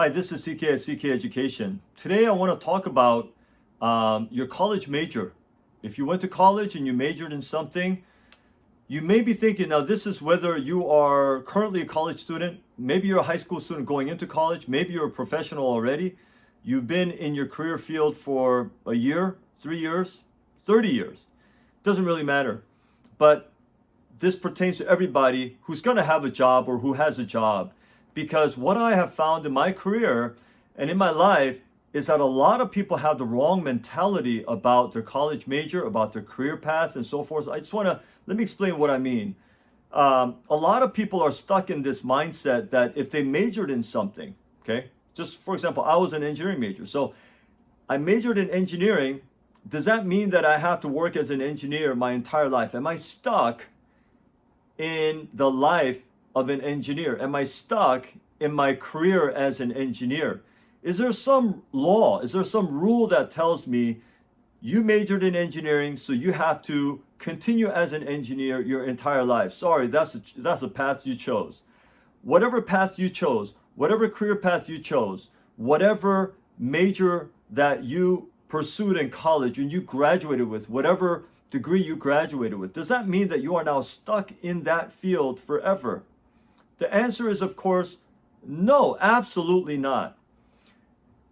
Hi, this is CK at CK Education. Today I want to talk about your college major. If you went to college and you majored in something, you may be thinking, now this is whether you are currently a college student, maybe you're a high school student going into college, maybe you're a professional already, you've been in your career field for a year, 3 years, 30 years. Doesn't really matter. But this pertains to everybody who's going to have a job or who has a job. Because what I have found in my career and in my life is that a lot of people have the wrong mentality about their college major, about their career path, and so forth. I just want to let me explain what I mean. A lot of people are stuck in this mindset that if they majored in something, okay, just for example, I was an engineering major. So I majored in engineering. Does that mean that I have to work as an engineer my entire life? Am I stuck in the life of an engineer? Am I stuck in my career as an engineer? Is there some law? Is there some rule that tells me you majored in engineering, so you have to continue as an engineer your entire life? Sorry, that's a path you chose. Whatever path you chose, whatever career path you chose, whatever major that you pursued in college and you graduated with, whatever degree you graduated with, does that mean that you are now stuck in that field forever? The answer is, of course, no, absolutely not.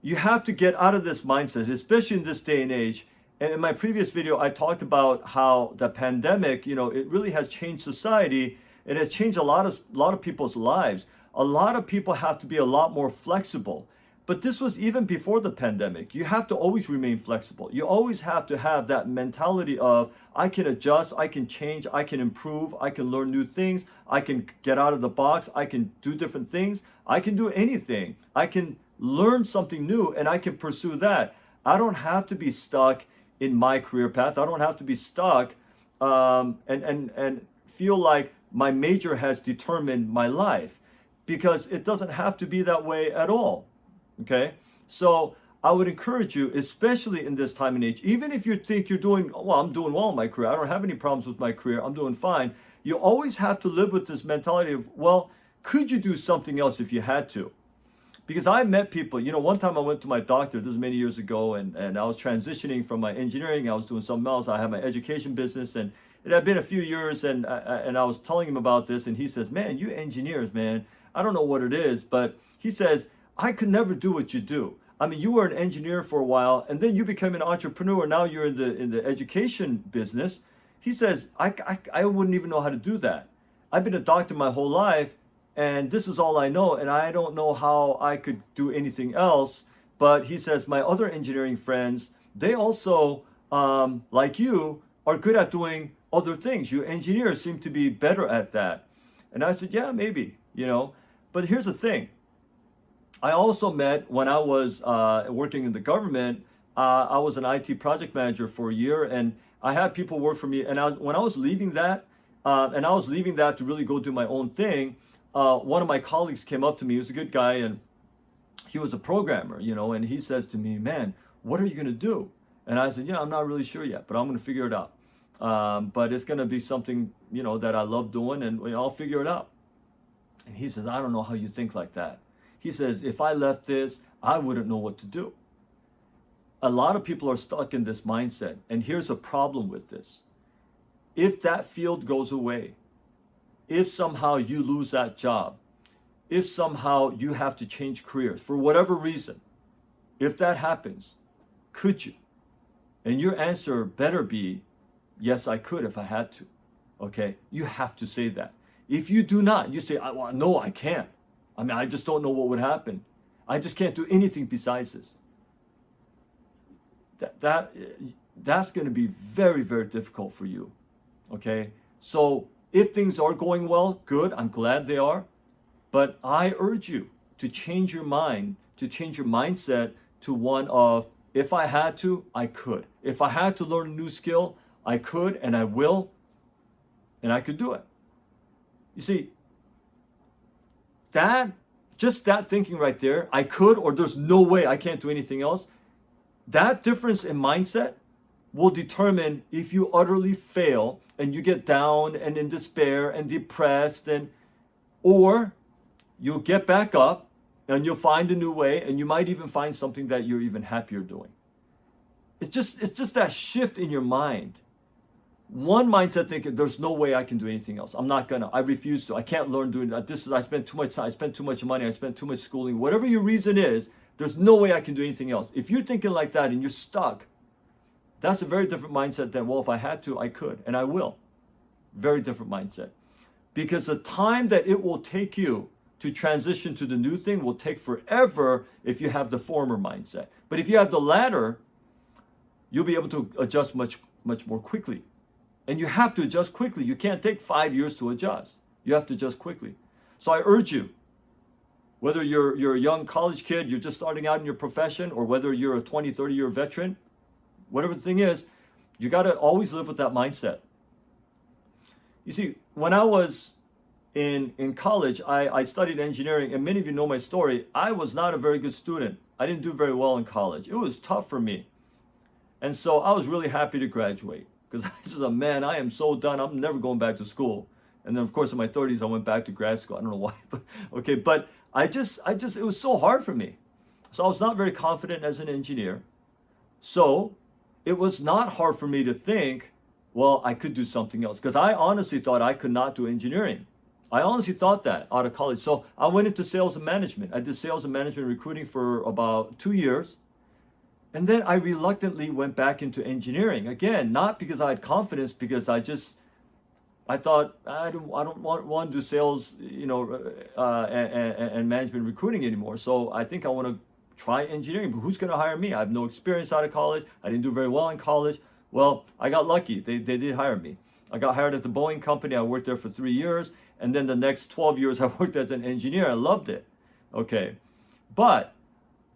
You have to get out of this mindset, especially in this day and age. And in my previous video, I talked about how the pandemic, it really has changed society. It has changed a lot of people's lives. A lot of people have to be a lot more flexible. But this was even before the pandemic. You have to always remain flexible. You always have to have that mentality of, I can adjust, I can change, I can improve, I can learn new things, I can get out of the box, I can do different things, I can do anything. I can learn something new and I can pursue that. I don't have to be stuck in my career path. I don't have to be stuck and feel like my major has determined my life, because it doesn't have to be that way at all. Okay, so I would encourage you, especially in this time and age, even if you think you're doing, well, I'm doing well in my career, I don't have any problems with my career, I'm doing fine. You always have to live with this mentality of, well, could you do something else if you had to? Because I met people, one time I went to my doctor, this was many years ago, and I was transitioning from my engineering, I was doing something else, I had my education business, and it had been a few years, and I was telling him about this, and he says, man, you engineers, man, I don't know what it is, but he says, I could never do what you do. I mean, you were an engineer for a while, and then you became an entrepreneur. Now you're in the education business. He says, I wouldn't even know how to do that. I've been a doctor my whole life, and this is all I know, and I don't know how I could do anything else. But he says, my other engineering friends, they also, like you, are good at doing other things. You engineers seem to be better at that. And I said, yeah, maybe, But here's the thing. I also met, when I was working in the government, I was an IT project manager for a year, and I had people work for me. And when I was leaving that, to really go do my own thing, one of my colleagues came up to me. He was a good guy, and he was a programmer, and he says to me, man, what are you going to do? And I said, I'm not really sure yet, but I'm going to figure it out. But it's going to be something, that I love doing, and I'll figure it out. And he says, I don't know how you think like that. He says, if I left this, I wouldn't know what to do. A lot of people are stuck in this mindset. And here's a problem with this. If that field goes away, if somehow you lose that job, if somehow you have to change careers for whatever reason, if that happens, could you? And your answer better be, yes, I could if I had to. Okay? You have to say that. If you do not, you say, well, no, I can't. I mean, I just don't know what would happen. I just can't do anything besides this. That's going to be very, very difficult for you. Okay? So if things are going well, good. I'm glad they are. But I urge you to change your mind, to change your mindset to one of, if I had to, I could. If I had to learn a new skill, I could and I will, and I could do it. You see, that thinking right there, I could, or there's no way I can't do anything else, that difference in mindset will determine if you utterly fail and you get down and in despair and depressed, or you'll get back up and you'll find a new way, and you might even find something that you're even happier doing. It's just that shift in your mind. One mindset thinking, there's no way I can do anything else. I'm not gonna. I refuse to. I can't learn doing that. I spent too much time. I spent too much money. I spent too much schooling. Whatever your reason is, there's no way I can do anything else. If you're thinking like that and you're stuck, that's a very different mindset than, well, if I had to, I could, and I will. Very different mindset. Because the time that it will take you to transition to the new thing will take forever if you have the former mindset. But if you have the latter, you'll be able to adjust much more quickly. And you have to adjust quickly. You can't take 5 years to adjust. You have to adjust quickly. So I urge you, whether you're a young college kid, you're just starting out in your profession, or whether you're a 20, 30-year veteran, whatever the thing is, you got to always live with that mindset. You see, when I was in college, I studied engineering, and many of you know my story. I was not a very good student. I didn't do very well in college. It was tough for me. And so I was really happy to graduate, because I said, man, I am so done. I'm never going back to school. And then, of course, in my 30s, I went back to grad school. I don't know why, but okay. But it was so hard for me. So I was not very confident as an engineer. So it was not hard for me to think, well, I could do something else, because I honestly thought I could not do engineering. I honestly thought that out of college. So I went into sales and management. I did sales and management recruiting for about 2 years. And then I reluctantly went back into engineering. Again, not because I had confidence, because I thought I don't want to do sales, and management recruiting anymore. So I think I want to try engineering, but who's going to hire me? I have no experience out of college. I didn't do very well in college. Well, I got lucky. They did hire me. I got hired at the Boeing company. I worked there for 3 years. And then the next 12 years, I worked as an engineer. I loved it. Okay. But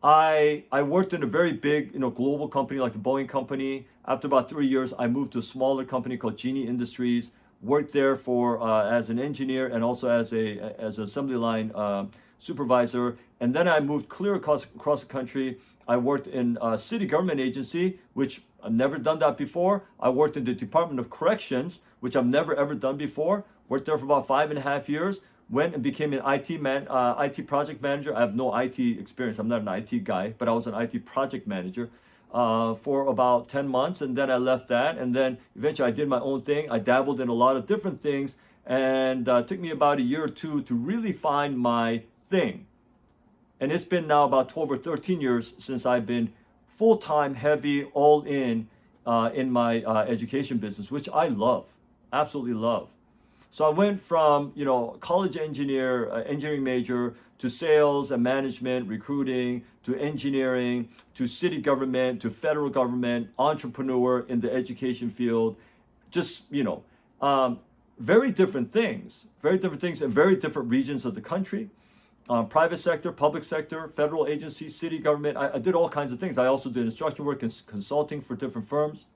I worked in a very big, global company like the Boeing company. After about 3 years, I moved to a smaller company called Genie Industries. Worked there for as an engineer and also as an assembly line supervisor. And then I moved clear across the country. I worked in a city government agency, which I've never done that before. I worked in the Department of Corrections, which I've never ever done before. Worked there for about 5.5 years. Went and became an IT project manager. I have no IT experience. I'm not an IT guy, but I was an IT project manager for about 10 months. And then I left that. And then eventually I did my own thing. I dabbled in a lot of different things. And it took me about a year or two to really find my thing. And it's been now about 12 or 13 years since I've been full-time, heavy, all in my education business, which I love, absolutely love. So I went from, college engineering major, to sales and management, recruiting, to engineering, to city government, to federal government, entrepreneur in the education field. Just, very different things in very different regions of the country. Private sector, public sector, federal agencies, city government. I did all kinds of things. I also did instruction work and consulting for different firms,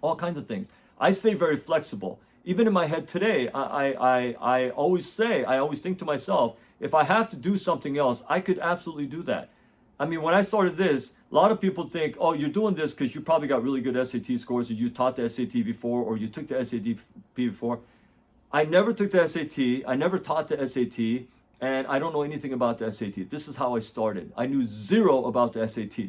all kinds of things. I stay very flexible. Even in my head today, I always think to myself, if I have to do something else, I could absolutely do that. I mean, when I started this, a lot of people think, oh, you're doing this because you probably got really good SAT scores, or you taught the SAT before, or you took the SAT before. I never took the SAT. I never taught the SAT. And I don't know anything about the SAT. This is how I started. I knew zero about the SAT.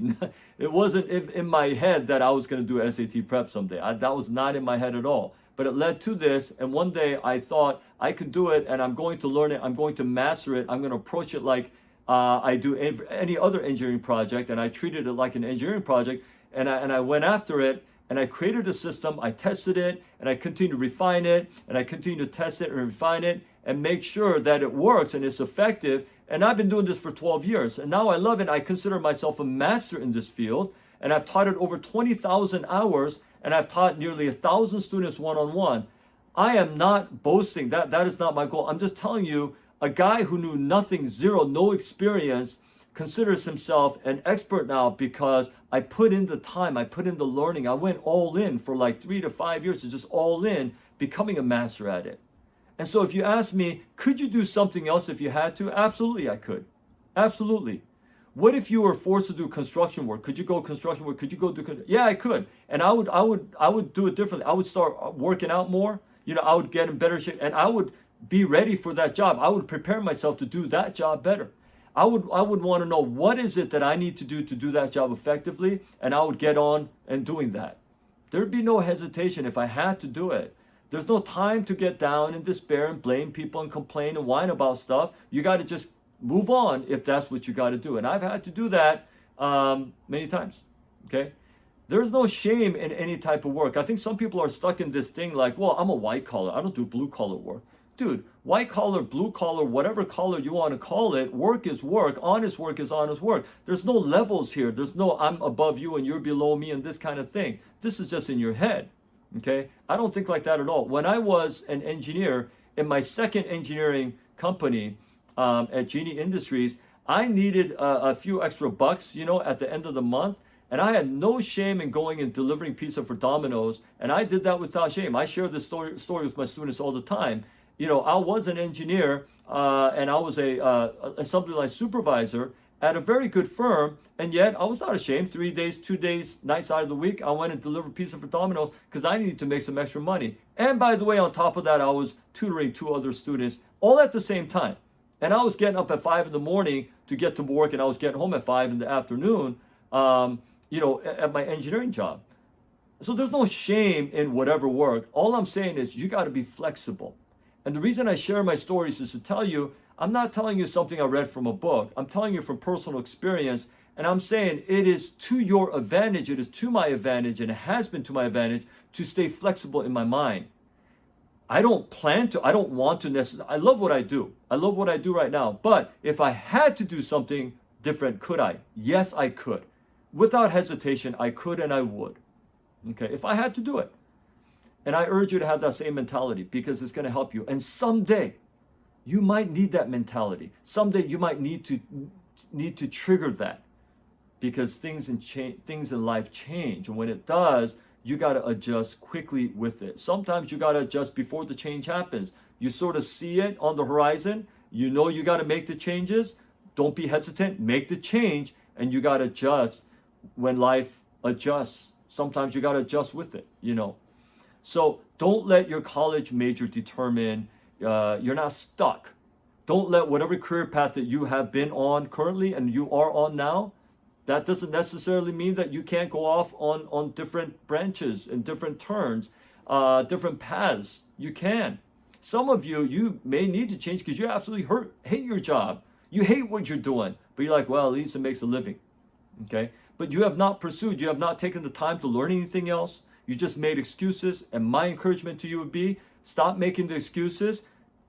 It wasn't in my head that I was going to do SAT prep someday. That was not in my head at all. But it led to this. And one day I thought I could do it, and I'm going to learn it. I'm going to master it. I'm going to approach it like I do any other engineering project. And I treated it like an engineering project. And I went after it. And I created a system, I tested it, and I continue to refine it, and I continue to test it and refine it, and make sure that it works and it's effective. And I've been doing this for 12 years, and now I love it. I consider myself a master in this field, and I've taught it over 20,000 hours, and I've taught nearly 1,000 students one-on-one. I am not boasting, that is not my goal. I'm just telling you, a guy who knew nothing, zero, no experience, considers himself an expert now because I put in the time, I put in the learning. I went all in for like 3 to 5 years to just all in, becoming a master at it. And so if you ask me, could you do something else if you had to? Absolutely, I could. Absolutely. What if you were forced to do construction work? Could you go construction work? Could you go do? Yeah, I could. And I would do it differently. I would start working out more. I would get in better shape, and I would be ready for that job. I would prepare myself to do that job better. I would want to know what is it that I need to do that job effectively, and I would get on and doing that. There'd be no hesitation if I had to do it. There's no time to get down in despair and blame people and complain and whine about stuff. You got to just move on if that's what you got to do. And I've had to do that many times. Okay? There's no shame in any type of work. I think some people are stuck in this thing like, well, I'm a white collar. I don't do blue collar work. Dude, white collar, blue collar, whatever color you want to call it, work is work. Honest work is honest work. There's no levels here. There's no I'm above you and you're below me and this kind of thing. This is just in your head. Okay? I don't think like that at all. When I was an engineer in my second engineering company at Genie Industries, I needed a few extra bucks, at the end of the month. And I had no shame in going and delivering pizza for Domino's. And I did that without shame. I share this story with my students all the time. I was an engineer and I was a assembly line supervisor at a very good firm. And yet I was not ashamed. 3 days, 2 days, nights out of the week, I went and delivered pizza for Domino's because I needed to make some extra money. And by the way, on top of that, I was tutoring 2 other students all at the same time. And I was getting up at 5 in the morning to get to work, and I was getting home at 5 in the afternoon. At my engineering job. So there's no shame in whatever work. All I'm saying is you got to be flexible. And the reason I share my stories is to tell you, I'm not telling you something I read from a book. I'm telling you from personal experience. And I'm saying it is to your advantage. It is to my advantage, and it has been to my advantage to stay flexible in my mind. I don't want to necessarily. I love what I do. I love what I do right now. But if I had to do something different, could I? Yes, I could. Without hesitation, I could and I would. Okay, if I had to do it. And I urge you to have that same mentality because it's going to help you. And someday, you might need that mentality. Someday you might need to trigger that because things in life change. And when it does, you got to adjust quickly with it. Sometimes you got to adjust before the change happens. You sort of see it on the horizon. You know you got to make the changes. Don't be hesitant. Make the change, and you got to adjust when life adjusts. Sometimes you got to adjust with it, So don't let your college major determine you're not stuck. Don't let whatever career path that you have been on currently and you are on now, that doesn't necessarily mean that you can't go off on different branches and different turns, different paths. You can. Some of you may need to change because you absolutely hate your job. You hate what you're doing, but you're like, well, at least it makes a living. Okay? But you have not pursued, you have not taken the time to learn anything else. You just made excuses. And my encouragement to you would be, stop making the excuses.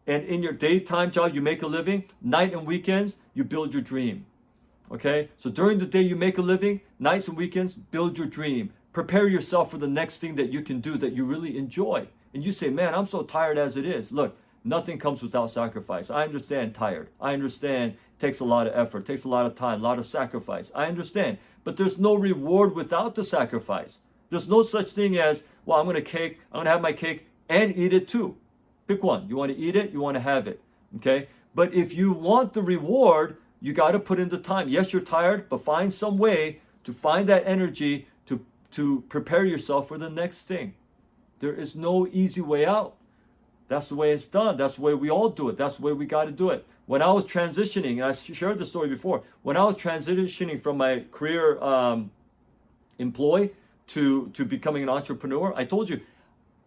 And in your daytime job, you make a living. Night and weekends, you build your dream. Okay? So during the day, you make a living. Nights and weekends, build your dream. Prepare yourself for the next thing that you can do that you really enjoy. And you say, man, I'm so tired as it is. Look, nothing comes without sacrifice. I understand tired. I understand it takes a lot of effort, takes a lot of time, a lot of sacrifice. I understand. But there's no reward without the sacrifice. There's no such thing as, well, I'm going to have my cake and eat it too. Pick one. You want to eat it, you want to have it. Okay? But if you want the reward, you got to put in the time. Yes, you're tired, but find some way to find that energy to prepare yourself for the next thing. There is no easy way out. That's the way it's done. That's the way we all do it. That's the way we got to do it. When I was transitioning, and I shared the story before, when I was transitioning from my career employee to becoming an entrepreneur, I told you,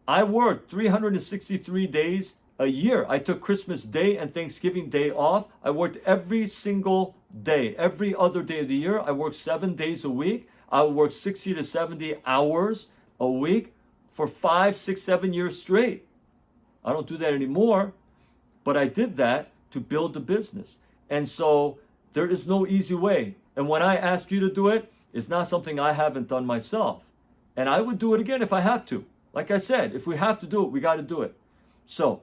I worked 363 days a year. I took Christmas Day and Thanksgiving Day off. I worked every single day. Every other day of the year, I worked 7 days a week. I would work 60 to 70 hours a week for 5, 6, 7 years straight. I don't do that anymore, but I did that to build the business. And so there is no easy way. And when I ask you to do it, it's not something I haven't done myself. And I would do it again if I have to. Like I said, if we have to do it, we got to do it. So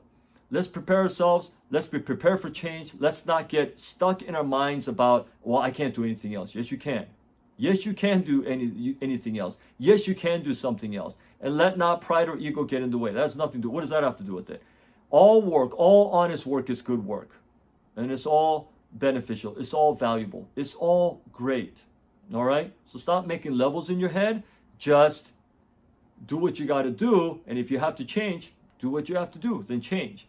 let's prepare ourselves. Let's be prepared for change. Let's not get stuck in our minds about, well, I can't do anything else. Yes, you can. Yes, you can do anything else. Yes, you can do something else. And let not pride or ego get in the way. That has nothing to do. What does that have to do with it? All work, all honest work is good work. And it's all beneficial. It's all valuable. It's all great. All right? So stop making levels in your head. Just do what you got to do. And if you have to change, do what you have to do. Then change.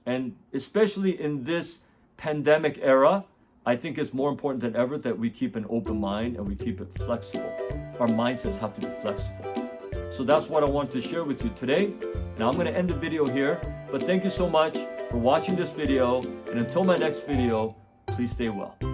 And especially in this pandemic era, I think it's more important than ever that we keep an open mind and we keep it flexible. Our mindsets have to be flexible. So that's what I want to share with you today. And I'm going to end the video here. But thank you so much for watching this video. And until my next video, please stay well.